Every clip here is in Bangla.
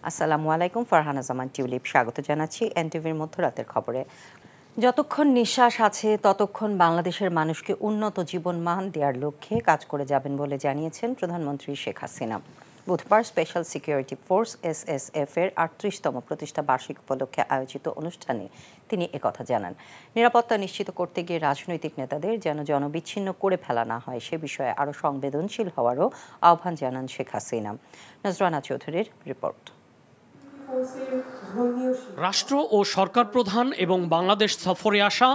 আসসালামু আলাইকুম, ফারহানা জামান টিউলিপ স্বাগত জানাচ্ছি এনটিভির মধ্যরাতের খবরে। যতক্ষণ নিঃশ্বাস আছে ততক্ষণ বাংলাদেশের মানুষকে উন্নত জীবনমান দেওয়ার লক্ষ্যে কাজ করে যাবেন বলে জানিয়েছেন প্রধানমন্ত্রী শেখ হাসিনা। বুধবার স্পেশাল সিকিউরিটি ফোর্স এসএসএফ এর ৩৮তম প্রতিষ্ঠা বার্ষিক উপলক্ষে আয়োজিত অনুষ্ঠানে তিনি একথা জানান। নিরাপত্তা নিশ্চিত করতে গিয়ে রাজনৈতিক নেতাদের যেন জনবিচ্ছিন্ন করে ফেলা না হয় সে বিষয়ে আরও সংবেদনশীল হওয়ারও আহ্বান জানান শেখ হাসিনা। নজরানা চৌধুরীর রিপোর্ট। রাষ্ট্র ও সরকার প্রধান এবং বাংলাদেশ সফরে আসা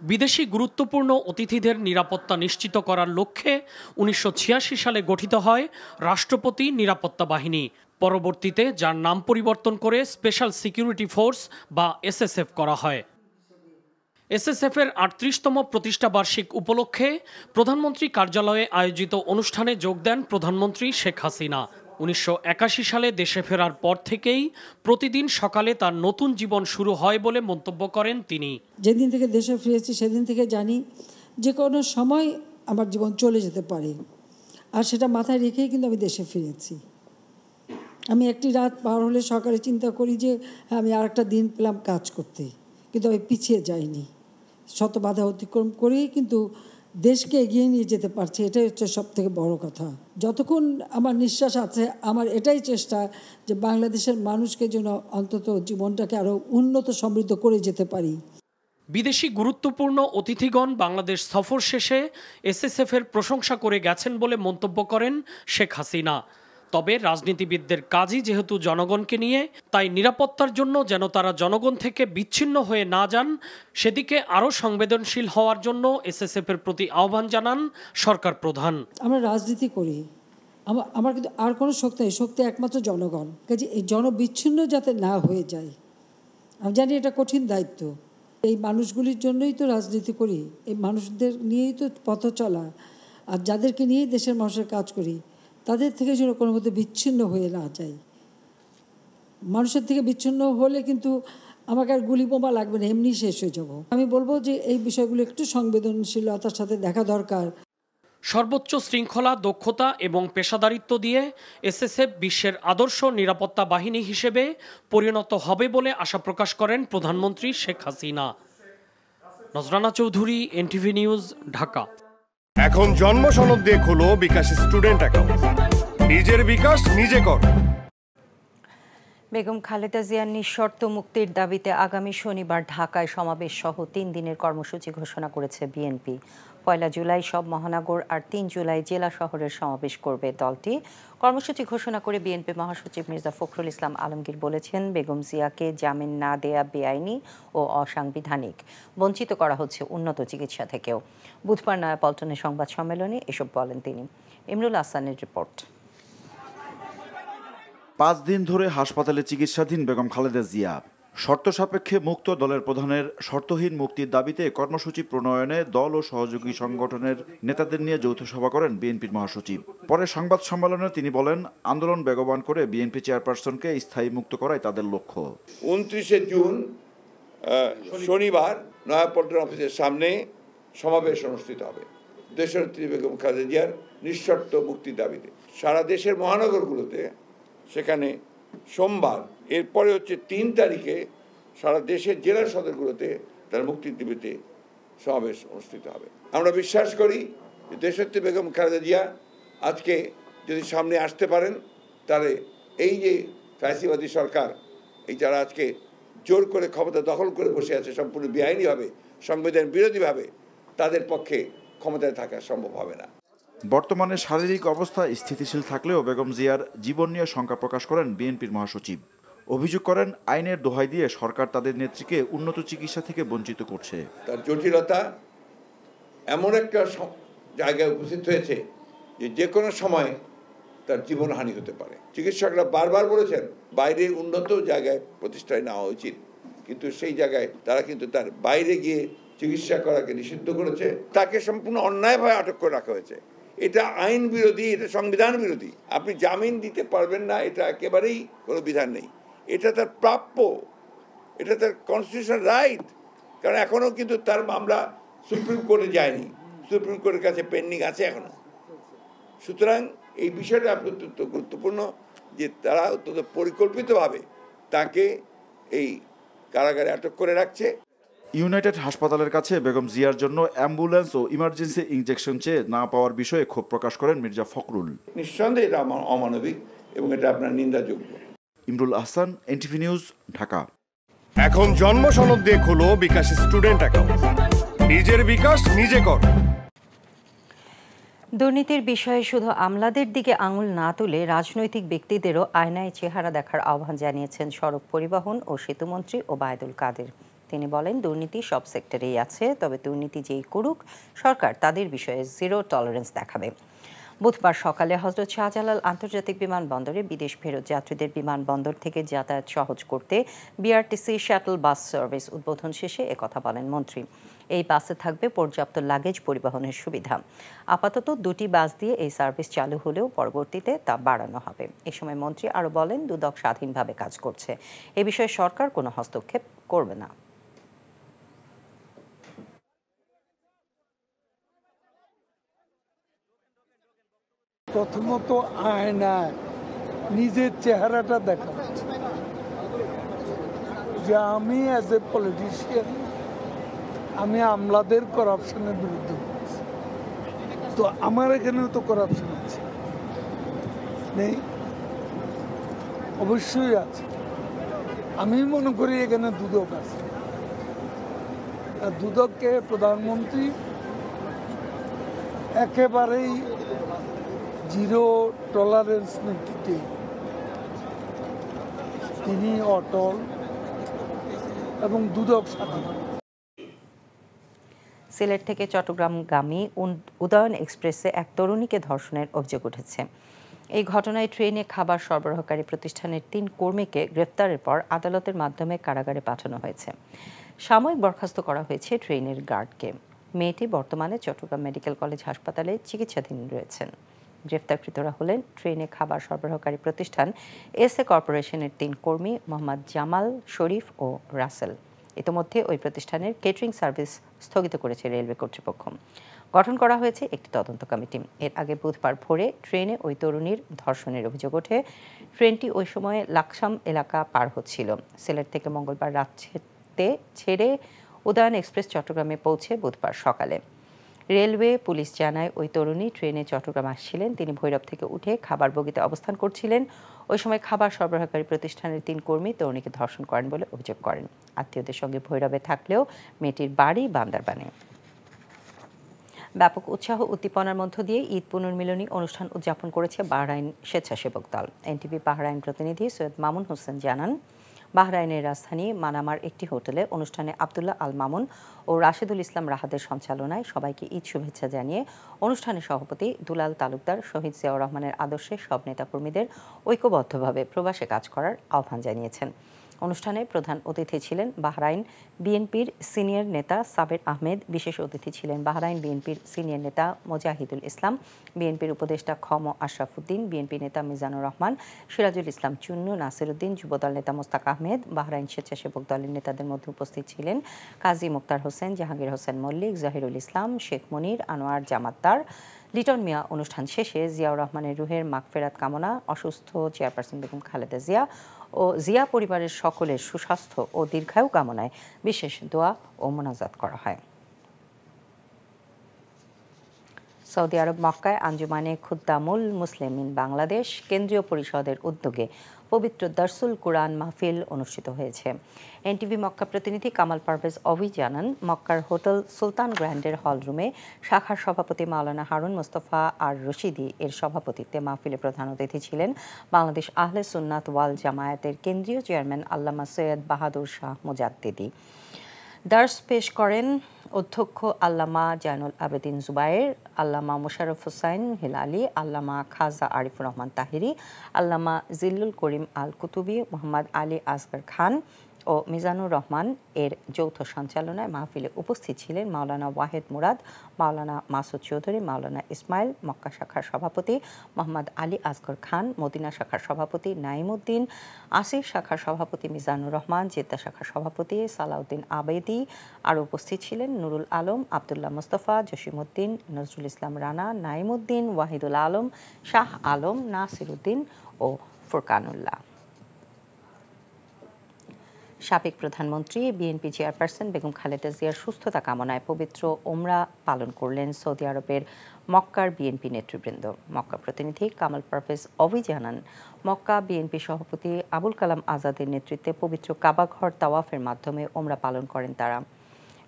বিদেশি গুরুত্বপূর্ণ অতিথিদের নিরাপত্তা নিশ্চিত করার লক্ষ্যে ১৯৮৬ সালে গঠিত হয় রাষ্ট্রপতি নিরাপত্তা বাহিনী। পরবর্তীতে যার নাম পরিবর্তন করে স্পেশাল সিকিউরিটি ফোর্স বা এসএসএফ করা হয়। এসএসএফের ৩৮তম প্রতিষ্ঠা বার্ষিক উপলক্ষে প্রধানমন্ত্রী কার্যালয়ে আয়োজিত অনুষ্ঠানে যোগ দেন প্রধানমন্ত্রী শেখ হাসিনা। ১৯৮১ সালে দেশে ফেরার পর থেকেই প্রতিদিন সকালে তার নতুন জীবন শুরু হয় বলে মন্তব্য করেন তিনি। যেদিন থেকে দেশে ফিরেছি সেদিন থেকে জানি যে কোনো সময় আমার জীবন চলে যেতে পারে, আর সেটা মাথায় রেখেই কিন্তু আমি দেশে ফিরেছি। আমি একটি রাত পার হলে সকালে চিন্তা করি যে আমি আর একটা দিন পেলাম কাজ করতে, কিন্তু আমি পিছিয়ে যাইনি। শত বাধা অতিক্রম করেই কিন্তু দেশকে এগিয়ে নিয়ে যেতে পারছে, এটাই হচ্ছে সবথেকে বড় কথা। যতক্ষণ আমার নিঃশ্বাস আছে আমার এটাই চেষ্টা যে বাংলাদেশের মানুষকে যেন অন্তত জীবনটাকে আরও উন্নত সমৃদ্ধ করে যেতে পারি। বিদেশি গুরুত্বপূর্ণ অতিথিগণ বাংলাদেশ সফর শেষে এসএসএফের প্রশংসা করে গেছেন বলে মন্তব্য করেন শেখ হাসিনা। তবে রাজনীতিবিদদের কাজই যেহেতু জনগণকে নিয়ে, তাই নিরাপত্তার জন্য যেন তারা জনগণ থেকে বিচ্ছিন্ন হয়ে না যান সেদিকে আরও সংবেদনশীল হওয়ার জন্য এসএসএফের প্রতি আহ্বান জানান সরকার প্রধান। আমরা রাজনীতি করি, আমার কিন্তু আর কোনো শক্তি নেই, শক্তি একমাত্র জনগণ। কাজে এই জনবিচ্ছিন্ন যাতে না হয়ে যায়, আমি জানি এটা কঠিন দায়িত্ব। এই মানুষগুলির জন্যই তো রাজনীতি করি, এই মানুষদের নিয়েই তো পথ চলা, আর যাদেরকে নিয়েই দেশের মানুষের কাজ করি তাদের থেকে যেন কোনো মধ্যে বিচ্ছিন্ন হয়ে না যায়। মানুষের থেকে বিচ্ছিন্ন হলে কিন্তু আমাকে আর গুলি বোমা লাগবে না, এমনি শেষ হয়ে যাব। আমি বলবো যে এই বিষয়গুলো একটু সংবেদনশীলতার সাথে দেখা দরকার। সর্বোচ্চ শৃঙ্খলা, দক্ষতা এবং পেশাদারিত্ব দিয়ে এসএসএফ বিশ্বের আদর্শ নিরাপত্তা বাহিনী হিসেবে পরিণত হবে বলে আশা প্রকাশ করেন প্রধানমন্ত্রী শেখ হাসিনা। Nazrana Chowdhury, NTV news, Dhaka. এখন জন্ম সনদ দিয়ে খোলো বিকাশ স্টুডেন্ট অ্যাকাউন্ট। নিজের বিকাশ নিজে কর। বেগম খালেদা জিয়ার নিঃশর্ত মুক্তির দাবিতে আগামী শনিবার ঢাকায় সমাবেশ সহ ৩ দিনের কর্মসূচি ঘোষণা করেছে বিএনপি। ১ জুলাই সব মহানগর আর ৩ জুলাই জেলা শহরের সমাবেশ করবে দলটি। কর্মসূচি ঘোষণা করে বিএনপি মহাসচিব মির্জা ফখরুল ইসলাম আলমগীর বলেছেন, বেগম জিয়াকে জামিন না দেয়া বেআইনি ও অসাংবিধানিক, বঞ্চিত করা হচ্ছে উন্নত চিকিৎসা থেকেও। বুধবার নয়াপল্টনে সংবাদ সম্মেলনে এসব বলেন তিনি। ইমরুল আহসানের রিপোর্ট। ৫ দিন ধরে হাসপাতালে চিকিৎসাধীন বেগম খালেদা জিয়া। শর্ত সাপেক্ষে মুক্ত দলের প্রধানের শর্তহীন মুক্তির দাবিতে কর্মসূচি প্রণয়নে দল ও সহযোগী সংগঠনের নেতাদের নিয়ে যৌথ সভা করেন বিএনপির মহাসচিব। পরে সংবাদ সম্মেলনে তিনি বলেন, আন্দোলন বেগবান করে বিএনপি চেয়ারপারসনকে স্থায়ী মুক্ত করাই তাদের লক্ষ্য। ২৯ জুন শনিবার নয়াপল্টন অফিসের সামনে সমাবেশ অনুষ্ঠিত হবে দেশনেত্রী বেগম খালেদা জিয়ার নিঃশর্ত মুক্তির দাবিতে। সারা দেশের মহানগরগুলোতে সেখানে সোমবার, এরপরে হচ্ছে ৩ তারিখে সারা দেশের জেলা সদরগুলোতে তার মুক্তির দাবিতে সমাবেশ অনুষ্ঠিত হবে। আমরা বিশ্বাস করি যে দেশনেত্রী বেগম খালেদা জিয়া আজকে যদি সামনে আসতে পারেন, তাহলে এই যে ফ্যাসিবাদী সরকার, এই যারা আজকে জোর করে ক্ষমতা দখল করে বসে আছে সম্পূর্ণ বেআইনিভাবে, সংবিধান বিরোধীভাবে, তাদের পক্ষে ক্ষমতায় থাকা সম্ভব হবে না। বর্তমানে শারীরিক অবস্থা স্থিতিশীল থাকলেও বেগম জিয়ার জীবন নিয়ে শঙ্কা প্রকাশ করেন বিএনপির মহাসচিব। অভিযোগ করেন, আইনের দোহাই দিয়ে সরকার তাদের নেত্রীকে উন্নত চিকিৎসা থেকে বঞ্চিত করছে। তার জটিলতা এমন একটা জায়গায় উপস্থিত হয়েছে যে কোনো সময় তার জীবনহানি হতে পারে। চিকিৎসকরা বারবার বলেছেন বাইরে উন্নত জায়গায় প্রতিষ্ঠায় নেওয়া উচিত, কিন্তু সেই জায়গায় তারা কিন্তু তার বাইরে গিয়ে চিকিৎসা করাকে নিষিদ্ধ করেছে। তাকে সম্পূর্ণ অন্যায়ভাবে আটক করে রাখা হয়েছে। এটা আইন বিরোধী, এটা সংবিধান বিরোধী। আপনি জামিন দিতে পারবেন না, এটা একেবারেই কোনো বিধান নেই। এটা তার প্রাপ্য, এটা তার কনস্টিটিউশনাল রাইট। কারণ এখনও কিন্তু তার মামলা সুপ্রিম কোর্টে যায়নি, সুপ্রিম কোর্টের কাছে পেন্ডিং আছে এখনো। সুতরাং এই বিষয়টা অত্যন্ত গুরুত্বপূর্ণ যে তারা অত্যন্ত পরিকল্পিতভাবে তাকে এই কারাগারে আটক করে রাখছে। ইউনাইটেড হাসপাতালের কাছে বেগম জিয়ার জন্য অ্যাম্বুলেন্স ও ইমার্জেন্সি ইনজেকশন চেয়ে না পাওয়ার বিষয়ে ক্ষোভ প্রকাশ করেন মির্জা ফখরুল। নিঃসন্দেহে এটা অমানবিক এবং এটা আপনার নিন্দাযোগ্য। Imrul Ahsan, NTV news, Dhaka. এখন জন্ম সনদ দিয়ে খোলো বিকাশ স্টুডেন্ট অ্যাকাউন্ট। নিজের বিকাশ নিজে কর। দুর্নীতির বিষয়ে শুধু আমলাদের দিকে আঙুল না তুলে রাজনৈতিক ব্যক্তিদেরও আয়নায় চেহারা দেখার আহ্বান জানিয়েছেন সড়ক পরিবহন ও সেতুমন্ত্রী ওবায়দুল কাদের। তিনি বলেন, দুর্নীতি সব সেক্টরেই আছে, তবে দুর্নীতি যেই করুক সরকার তাদের বিষয়ে জিরো টলারেন্স দেখাবে। বুধবার সকালে হযরত শাহজালাল আন্তর্জাতিক বিমানবন্দরে বিদেশ ফেরত যাত্রীদের বিমানবন্দর থেকে যাতায়াত সহজ করতে বিআরটিসি শাটল বাস সার্ভিস উদ্বোধন শেষে একথা বলেন মন্ত্রী। এই বাসে থাকবে পর্যাপ্ত লাগেজ পরিবহনের সুবিধা। আপাতত 2টি বাস দিয়ে এই সার্ভিস চালু হলেও পরবর্তীতে তা বাড়ানো হবে। এ সময় মন্ত্রী আরও বলেন, দুদক স্বাধীনভাবে কাজ করছে, এ বিষয়ে সরকার কোনো হস্তক্ষেপ করবে না। প্রথমত আয়নায় নিজের চেহারাটা দেখা হচ্ছে যে আমি অ্যাজ এ পলিটিশিয়ান আমি আমলাদের করাপশনের বিরুদ্ধে বলছি। তো আমার এখানেও তো করাপশন আছে, নেই? অবশ্যই আছে। আমি মনে করি এখানে দুদক আছে। আর দুদককে প্রধানমন্ত্রী একেবারেই জিরো টলারেন্স নীতিতে তিনি অটল এবং দুদক স্বাধীন। সিলেট থেকে চট্টগ্রামগামী উদয়ন এক্সপ্রেসে এক তরুণীকে ধর্ষণের অভিযোগ উঠেছে। এই ঘটনায় ট্রেনে খাবার সরবরাহকারী প্রতিষ্ঠানের 3 কর্মীকে গ্রেফতারের পর আদালতের মাধ্যমে কারাগারে পাঠানো হয়েছে। সাময়িক বরখাস্ত করা হয়েছে ট্রেনের গার্ডকে। মেয়েটি বর্তমানে চট্টগ্রাম মেডিকেল কলেজ হাসপাতালে চিকিৎসাধীন রয়েছেন। গ্রেফতারকৃতরা হলেন ট্রেনে খাবার সরবরাহকারী প্রতিষ্ঠান এসএ কর্পোরেশনের 3 কর্মী মোহাম্মদ জামাল, শরীফ ও রাসেল। ইতোমধ্যে ওই প্রতিষ্ঠানের কেটারিং সার্ভিস স্থগিত করেছে রেলওয়ে কর্তৃপক্ষ। গঠন করা হয়েছে একটি তদন্ত কমিটি। এর আগে বুধবার ভোরে ট্রেনে ওই তরুণীর ধর্ষণের অভিযোগ ওঠে। ট্রেনটি ওই সময়ে লাকসাম এলাকা পার হচ্ছিল। সিলেট থেকে মঙ্গলবার রাতে ছেড়ে উদয়ন এক্সপ্রেস চট্টগ্রামে পৌঁছে বুধবার সকালে। রেলওয়ে পুলিশ জানায়, ওই তরুণী ট্রেনে চট্টগ্রাম আসছিলেন। তিনি ভৈরব থেকে উঠে খাবার বগিতে অবস্থান করছিলেন। ওই সময় খাবার সরবরাহকারী প্রতিষ্ঠানের 3 কর্মী তরুণীকে ধর্ষণ করেন বলে অভিযোগ করেন। আত্মীয়দের সঙ্গে ভৈরবে থাকলেও মেয়েটির বাড়ি বান্দরবানে। ব্যাপক উৎসাহ উদ্দীপনার মধ্য দিয়ে ঈদ পুনর্মিলনী অনুষ্ঠান উদযাপন করেছে বাহরাইন স্বেচ্ছাসেবক দল। এনটিভি বাহরাইন প্রতিনিধি সৈয়দ মামুন হোসেন জানান, বাহরাইনের রাজধানী মানামার একটি হোটেলে অনুষ্ঠানে আব্দুল্লাহ আল মামুন ও রাশেদুল ইসলাম রাহাদের সঞ্চালনায় সবাইকে ঈদ শুভেচ্ছা জানিয়ে অনুষ্ঠানের সভাপতি দুলাল তালুকদার শহীদ জিয়াউর রহমানের আদর্শে সব নেতাকর্মীদের ঐক্যবদ্ধভাবে প্রবাসে কাজ করার আহ্বান জানিয়েছেন। অনুষ্ঠানে প্রধান অতিথি ছিলেন বাহরাইন বিএনপির সিনিয়র নেতা সাবের আহমেদ। বিশেষ অতিথি ছিলেন বাহরাইন বিএনপির সিনিয়র নেতা মোজাহিদুল ইসলাম, বিএনপির উপদেষ্টা খম আশরাফুদ্দিন, বিএনপি নেতা মিজানুর রহমান, সিরাজুল ইসলাম চুন্নু, নাসিরউদ্দিন, যুবদল নেতা মোস্তাক আহমেদ। বাহরাইন স্বেচ্ছাসেবক দলের নেতাদের মধ্যে উপস্থিত ছিলেন কাজী মুক্তার হোসেন, জাহাঙ্গীর হোসেন মল্লিক, জহিরুল ইসলাম, শেখ মনির, আনোয়ার জামাতদার, লিটন মিয়া। অনুষ্ঠান শেষে জিয়াউর রহমানের রুহের মাগফিরাত কামনা, অসুস্থ চেয়ারপারসন বেগম খালেদা জিয়া ও জিয়া পরিবারের সকলের সুস্বাস্থ্য ও দীর্ঘায়ু কামনায় বিশেষ দোয়া ও মোনাজাত করা হয়। সৌদি আরব মক্কায় আঞ্জুমানে খুদ্দামুল মুসলিমিন বাংলাদেশ কেন্দ্রীয় পরিষদের উদ্যোগে পবিত্র দারসুল কুরআন মাহফিল অনুষ্ঠিত হয়েছে। এনটিভি মক্কা প্রতিনিধি কামাল পারভেজ অভি জানান, মক্কার হোটেল সুলতান গ্র্যান্ডের হলরুমে শাখার সভাপতি মাওলানা হারুন মোস্তফা আর রশিদি এর সভাপতিত্বে মাহফিলে প্রধান অতিথি ছিলেন বাংলাদেশ আহলে সুন্নাত ওয়াল জামায়াতের কেন্দ্রীয় চেয়ারম্যান আল্লামা সৈয়দ বাহাদুর শাহ মুজাদ্দিদি। দার্স পেশ করেন অধ্যক্ষ আল্লামা জাইনুল আবেদিন জুবায়ের, আল্লামা মোশাররফ হোসাইন হিলালি, আল্লামা খাজা আরিফুর রহমান তাহিরি, আল্লামা জিল্লুল করিম আল কুতুবি, মোহাম্মদ আলী আসগর খান ও মিজানুর রহমান। এর যৌথ সঞ্চালনায় মাহফিলে উপস্থিত ছিলেন মাওলানা ওয়াহেদ মুরাদ, মাওলানা মাসুদ চৌধুরী, মাওলানা ইসমাইল, মক্কা শাখার সভাপতি মোহাম্মদ আলী আসগর খান, মদিনা শাখার সভাপতি নাইমুদ্দিন, আসির শাখার সভাপতি মিজানুর রহমান, জেদ্দা শাখার সভাপতি সালাউদ্দিন আবেদি। আরও উপস্থিত ছিলেন নুরুল আলম, আবদুল্লাহ মোস্তফা, জসিমউদ্দিন, নজরুল ইসলাম রানা, নাইমুদ্দিন, ওয়াহিদুল আলম, শাহ আলম, নাসিরউদ্দিন ও ফুরকানুল্লাহ। সাবেক প্রধানমন্ত্রী বিএনপি চেয়ারপারসন বেগম খালেদা জিয়ার সুস্থতা কামনায় পবিত্র ওমরা পালন করলেন সৌদি আরবের মক্কার বিএনপি নেতৃবৃন্দ। মক্কা প্রতিনিধি কামাল পারভেজ অভি জানান, মক্কা বিএনপি সভাপতি আবুল কালাম আজাদের নেতৃত্বে পবিত্র কাবা ঘর তাওয়াফের মাধ্যমে ওমরা পালন করেন তারা।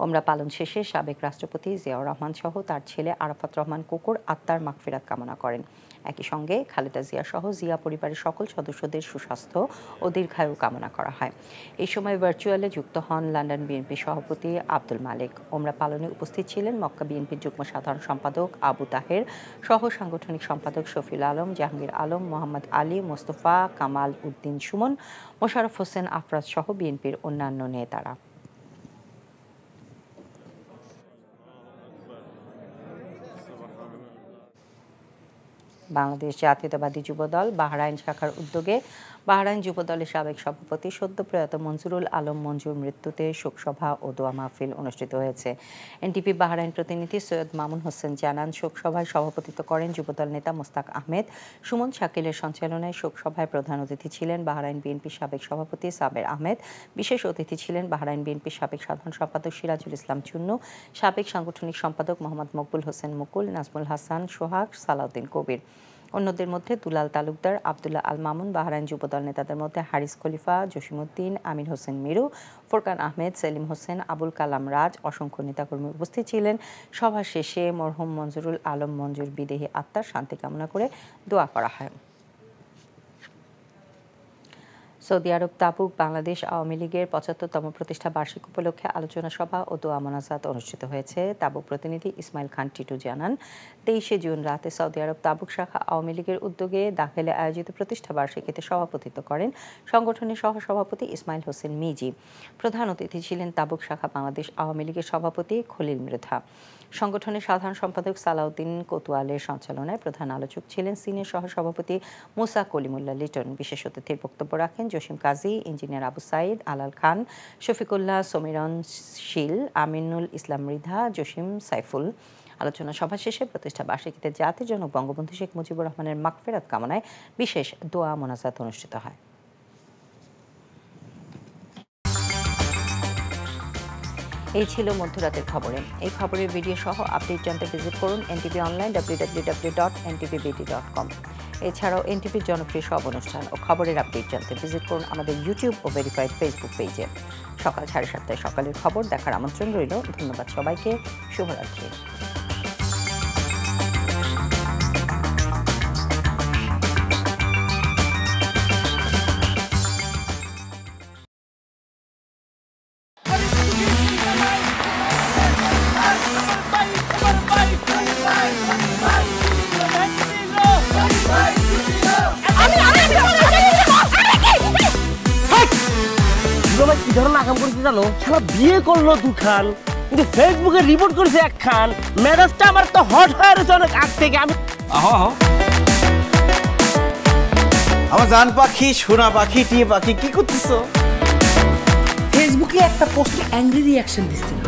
ওমরা পালন শেষে সাবেক রাষ্ট্রপতি জিয়াউর রহমান সহ তার ছেলে আরাফাত রহমান কুকুর আত্মার মাগফিরাত কামনা করেন। একই সঙ্গে খালেদা জিয়া সহ জিয়া পরিবারের সকল সদস্যদের সুস্বাস্থ্য ও দীর্ঘায়ু কামনা করা হয়। এই সময় ভার্চুয়ালে যুক্ত হন লন্ডন বিএনপি সভাপতি আব্দুল মালিক। ওমরা পালনে উপস্থিত ছিলেন মক্কা বিএনপির যুগ্ম সাধারণ সম্পাদক আবু তাহের, সহ সাংগঠনিক সম্পাদক শফিউল আলম, জাহাঙ্গীর আলম, মোহাম্মদ আলী, মোস্তফা কামাল উদ্দিন সুমন, মোশাররফ হোসেন আফরাজ সহ বিএনপির অন্যান্য নেতারা। বাংলাদেশ জাতীয়তাবাদী যুবদল বাহরাইন শাখার উদ্যোগে বাহরাইন যুবদলের সাবেক সভাপতি সদ্য প্রয়াত মঞ্জুরুল আলম মঞ্জুর মৃত্যুতে শোকসভা ও দোয়া মাহফিল অনুষ্ঠিত হয়েছে। এনটিভি বাহরাইন প্রতিনিধি সৈয়দ মামুন হোসেন জানান, শোকসভায় সভাপতিত্ব করেন যুবদল নেতা মোস্তাক আহমেদ। সুমন শাকিলের সঞ্চালনায় শোকসভায় প্রধান অতিথি ছিলেন বাহরাইন বিএনপির সাবেক সভাপতি সাবের আহমেদ। বিশেষ অতিথি ছিলেন বাহরাইন বিএনপির সাবেক সাধারণ সম্পাদক সিরাজুল ইসলাম চুন্নু, সাবেক সাংগঠনিক সম্পাদক মোহাম্মদ মকবুল হোসেন মুকুল, নাজমুল হাসান সোহাগ, সালাউদ্দিন কবির। অন্যদের মধ্যে দুলাল তালুকদার, আব্দুল্লাহ আল মামুন, বাহরাইন যুবদল নেতাদের মধ্যে হারিস খলিফা, জসিমউদ্দিন, আমির হোসেন মিরু, ফুরকান আহমেদ, সেলিম হোসেন, আবুল কালাম রাজ, অসংখ্য নেতাকর্মী উপস্থিত ছিলেন। সভা শেষে মরহুম মঞ্জুরুল আলম মঞ্জুর বিদেহী আত্মার শান্তি কামনা করে দোয়া করা হয়। সৌদি আরব তাবুক বাংলাদেশ আওয়ামী লীগের ৭৫তম প্রতিষ্ঠা বার্ষিক উপলক্ষে আলোচনা সভা ও দোয়া মোনাজাত অনুষ্ঠিত হয়েছে। তাবুক প্রতিনিধি ইসমাইল খান টিটু জানান, ২৩শে জুন রাতে সৌদি আরব তাবুক শাখা আওয়ামী লীগের উদ্যোগে দাখেলে আয়োজিত প্রতিষ্ঠা বার্ষিকীতে সভাপতিত্ব করেন সংগঠনের সহসভাপতি ইসমাইল হোসেন মিজি। প্রধান অতিথি ছিলেন তাবুক শাখা বাংলাদেশ আওয়ামী লীগের সভাপতি খলিল মৃধা। সংগঠনের সাধারণ সম্পাদক সালাউদ্দিন কোতোয়ালের সঞ্চালনায় প্রধান আলোচক ছিলেন সিনিয়র সহসভাপতি মুসা কলিমুল্লাহ লিটন। বিশেষ অতিথির বক্তব্য রাখেন জসিম কাজী, ইঞ্জিনিয়ার আবু সাইদ, আলাল খান, শফিকুল্লাহ, সমীরন শীল, আমিনুল ইসলাম মৃধা, জসিম সাইফুল। আলোচনা সভা শেষে প্রতিষ্ঠা বার্ষিকীতে জাতির জনক বঙ্গবন্ধু শেখ মুজিবুর রহমানের মাগফিরাত কামনায় বিশেষ দোয়া মোনাজাত অনুষ্ঠিত হয়। এই ছিল মধ্যরাতের খবরে। এই খবরের ভিডিও সহ আপডেট জানতে ভিজিট করুন এনটিভি অনলাইন www.ntv.com। এছাড়াও এনটিভির জনপ্রিয় সব অনুষ্ঠান ও খবরের আপডেট জানতে ভিজিট করুন আমাদের ইউটিউব ও ভেরিফাইড ফেসবুক পেজে। সকাল 7:30 সকালের খবর দেখার আমন্ত্রণ রইল। ধন্যবাদ সবাইকে। শুভরাত্রি। বিয়ে করলো দুখান, কিন্তু ফেসবুকে রিপোর্ট করেছে একখান। ম্যারেজটা আমার তো হট হয়ে রয়েছে অনেক আগ থেকে। আমি আমার জান পাখি, সোনা পাখি, টিয়ে পাখি, কি করতেছো? ফেসবুকে একটা পোস্টে অ্যাংরি রিঅ্যাকশন দিছিল।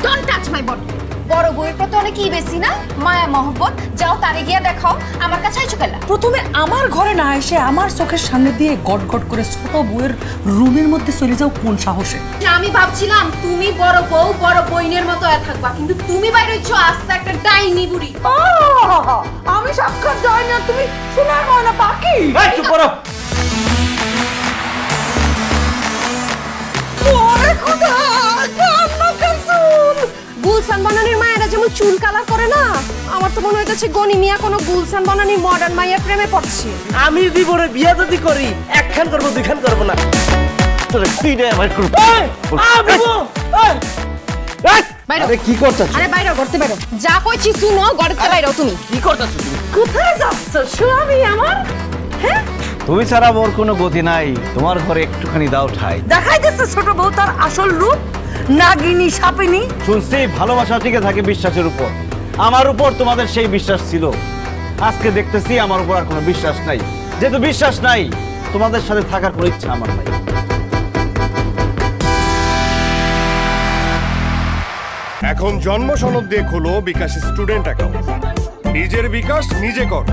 Don't touch my body. বড় বউয়ের প্রতি অনেক কি বেশি না মায়া মহব্বত। যাও তারে গিয়া দেখাও, আমার কাছে আইছো কেলা? প্রথমে আমার ঘরে না এসে আমার চোখের সামনে দিয়ে গট গট করে ছোট বউয়ের রুমের মধ্যে চলে যাও কোন সাহসে? আমি ভাবছিলাম তুমি বড় বউ বড় বইনের মতো থাকবা, কিন্তু তুমি বাইরে হইছো আস্তে একটা ডাইনি বুড়ি। আমি সাক্ষাৎ ডাইনি আর তুমি সোনার ময়না পাখি। এই চুপ করো। ওরে খোদা, কান্না কাসুল। গুলশান বনানীর মায়েরা যেমন চুল কালার করে না, আমার তো মনে হইতেছে গনি মিয়া কোনো গুলশান বনানীর মডার্ন মায়ের প্রেমে পড়ছে। আমি জীবনে বিয়ে যদি করি একখান করবো দুইখান করবো না। কি করছো? আরে বাইরে করতে বাইরো। যা কইছি শুনো, গড়তে বাইরো। তুমি কি করতেছো? তুমি কোথায় যাচ্ছ স্বামী আমার? হ্যাঁ, তুমি ছাড়া মোর কোনো গতি নাই। তোমার ঘরে একটুখানি দাও ঠাই। দেখাই দিচ্ছে ছোট বউ তার আসল রূপ, নাগিনী সাপিনী। শুনছি ভালোবাসা টিকে থাকে বিশ্বাসের উপর। আমার উপর তোমাদের সেই বিশ্বাস ছিল, আজকে দেখতেছি আমার উপর আর কোনো বিশ্বাস নাই। যেহেতু বিশ্বাস নাই, তোমাদের সাথে থাকার কোনো ইচ্ছা আমার নাই। এখন জন্ম সনদ দিয়ে খোলো বিকাশ স্টুডেন্ট অ্যাকাউন্ট। নিজের বিকাশ নিজে কর।